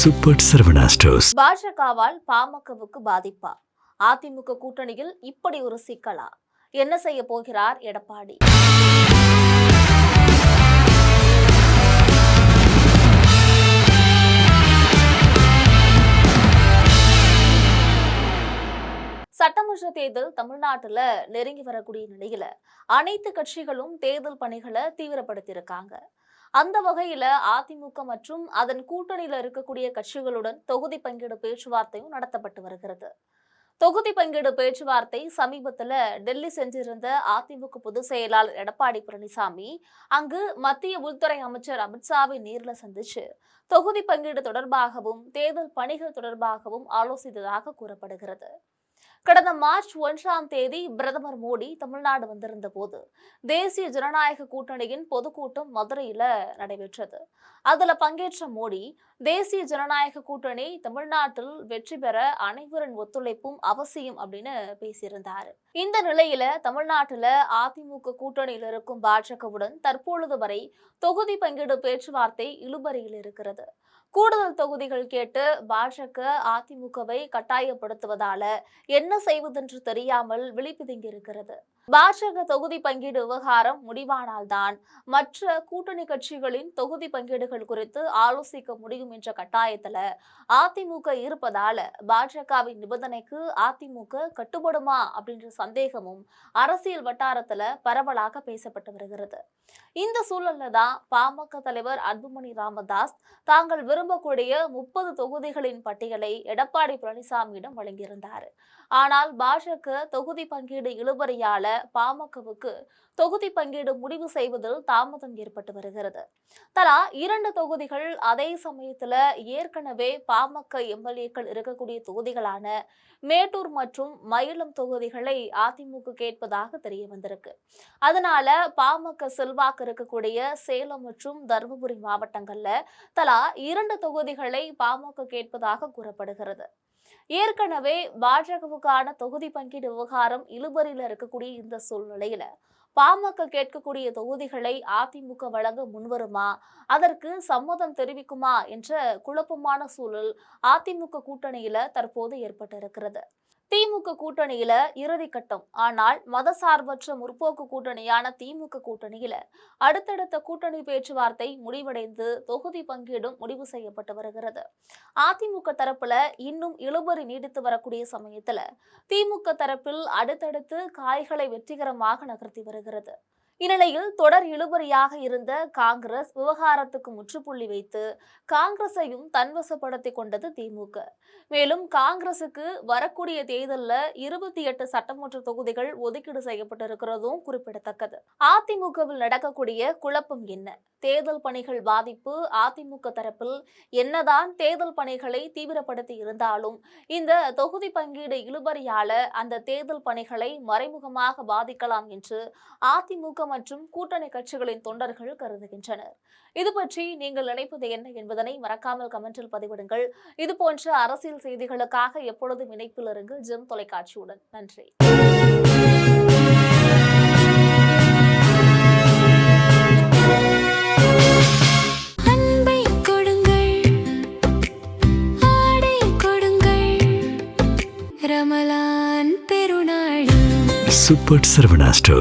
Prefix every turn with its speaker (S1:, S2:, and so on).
S1: Super Saravana stores.
S2: பாஜகவால் பாமகவுக்கு பாதிப்பா? அதிமுக கூட்டணியில் இப்படி ஒரு சிக்கலா? என்ன செய்ய போகிறார் எடப்பாடி? சட்டமன்ற தேர்தல் தமிழ்நாட்டுல நெருங்கி வரக்கூடிய நிலையில அனைத்து கட்சிகளும் தேர்தல் பணிகளை தீவிரப்படுத்தியிருக்காங்க. அந்த வகையில அதிமுக மற்றும் அதன் கூட்டணியில இருக்கக்கூடிய கட்சிகளுடன் தொகுதி பங்கீடு பேச்சுவார்த்தையும் நடத்தப்பட்டு வருகிறது. தொகுதி பங்கீடு பேச்சுவார்த்தை சமீபத்துல டெல்லி சென்றிருந்த அதிமுக பொதுச் செயலாளர் எடப்பாடி பழனிசாமி அங்கு மத்திய உள்துறை அமைச்சர் அமித்ஷாவை நேரில் சந்திச்சு தொகுதி பங்கீடு தொடர்பாகவும் தேர்தல் பணிகள் தொடர்பாகவும் ஆலோசித்ததாக கூறப்படுகிறது. கடந்த மார்ச் 1ஆம் தேதி பிரதமர் மோடி தமிழ்நாடு வந்திருந்த போது தேசிய ஜனநாயக கூட்டணியின் பொதுக்கூட்டம் மதுரையில நடைபெற்றது. அதுல பங்கேற்ற மோடி தேசிய ஜனநாயக கூட்டணி தமிழ்நாட்டில் வெற்றி பெற அனைவரின் ஒத்துழைப்பும் அவசியம் அப்படின்னு பேசியிருந்தாரு. இந்த நிலையில தமிழ்நாட்டுல அதிமுக கூட்டணியில் இருக்கும் பாஜகவுடன் தற்பொழுது வரை தொகுதி பங்கீடு பேச்சுவார்த்தை இழுபறியில் இருக்கிறது. கூடுதல் தொகுதிகள் கேட்டு பாஜக அதிமுகவை கட்டாயப்படுத்துவதால என்ன செய்வதென்று தெரியாமல் விழிப்புதுங்கி இருக்கிறது. பாஜக தொகுதி பங்கீடு விவகாரம் முடிவானால்தான் மற்ற கூட்டணி கட்சிகளின் தொகுதி பங்கீடுகள் குறித்து ஆலோசிக்க முடியும் என்ற கட்டாயத்துல அதிமுக இருப்பதால பாஜகவின் நிபந்தனைக்கு அதிமுக கட்டுப்படுமா அப்படின்ற சந்தேகமும் அரசியல் வட்டாரத்துல பரவலாக பேசப்பட்டு வருகிறது. இந்த சூழல்ல தான் பாமக தலைவர் அன்புமணி ராமதாஸ் தாங்கள் விரும்பக்கூடிய 30 தொகுதிகளின் பட்டியலை எடப்பாடி பழனிசாமியிடம் வழங்கியிருந்தார். ஆனால் பாஜக தொகுதி பங்கீடு இழுபறியால பாமகவுக்கு தொகுதி பங்கீடு முடிவு செய்வதில் தாமதம் ஏற்பட்டு வருகிறது. தலா 2 தொகுதிகள் அதே சமயத்துல ஏற்கனவே பாமக எம்எல்ஏக்கள் இருக்கக்கூடிய தொகுதிகளான மேட்டூர் மற்றும் மயிலம் தொகுதிகளை அதிமுக கேட்பதாக தெரிய வந்திருக்கு. அதனால பாமக செல்வாக்கு இருக்கக்கூடிய சேலம் மற்றும் தருமபுரி மாவட்டங்கள்ல தலா 2 தொகுதிகளை பாமக கேட்பதாக கூறப்படுகிறது. ஏற்கனவே பாஜகவுக்கான தொகுதி பங்கீடு விவகாரம் இழுபறியில இருக்கக்கூடிய இந்த சூழ்நிலையில பாமக கேட்கக்கூடிய தொகுதிகளை அதிமுக வழங்க முன்வருமா, அதற்கு சம்மதம் தெரிவிக்குமா என்ற குழப்பமான சூழல் அதிமுக கூட்டணியில தற்போது ஏற்பட்டிருக்கிறது. திமுக கூட்டணியில இறுதிக்கட்டம். ஆனால் மதசார்பற்ற முற்போக்கு கூட்டணியான திமுக கூட்டணியில அடுத்தடுத்த கூட்டணி பேச்சுவார்த்தை முடிவடைந்து தொகுதி பங்கீடும் முடிவு செய்யப்பட்டு வருகிறது. அதிமுக தரப்புல இன்னும் இழுபறி நீடித்து வரக்கூடிய சமயத்துல திமுக தரப்பில் அடுத்தடுத்து காய்களை வெற்றிகரமாக நகர்த்தி வருகிறது. இந்நிலையில் தொடர் இழுபறியாக இருந்த காங்கிரஸ் விவகாரத்துக்கு முற்றுப்புள்ளி வைத்து காங்கிரஸையும் தன்வசப்படுத்திக் கொண்டது திமுக. மேலும் காங்கிரசுக்கு வரக்கூடிய தேர்தலில் 28 சட்டமன்ற தொகுதிகள் ஒதுக்கீடு செய்யப்பட்டிருக்கிறதும் குறிப்பிடத்தக்கது. அதிமுகவில் நடக்கக்கூடிய குழப்பம் என்ன? தேர்தல் பணிகள் பாதிப்பு. அதிமுக தரப்பில் என்னதான் தேர்தல் பணிகளை தீவிரப்படுத்தி இருந்தாலும் இந்த தொகுதி பங்கீடு இழுபறியால அந்த தேர்தல் பணிகளை மறைமுகமாக பாதிக்கலாம் என்று அதிமுக மற்றும் கூட்டணி கட்சிகளின் தொண்டர்கள் கருதுகின்றனர். இது பற்றி நீங்கள் நினைப்பது என்ன என்பதனை மறக்காமல் கமெண்டில் பதிவிடுங்கள். இது போன்ற அரசியல் செய்திகளுக்காக எப்பொழுதும் இணைப்பில் இருங்க ஜெம் தொலைக்காட்சியுடன். நன்றி.
S1: Super Saravana stores.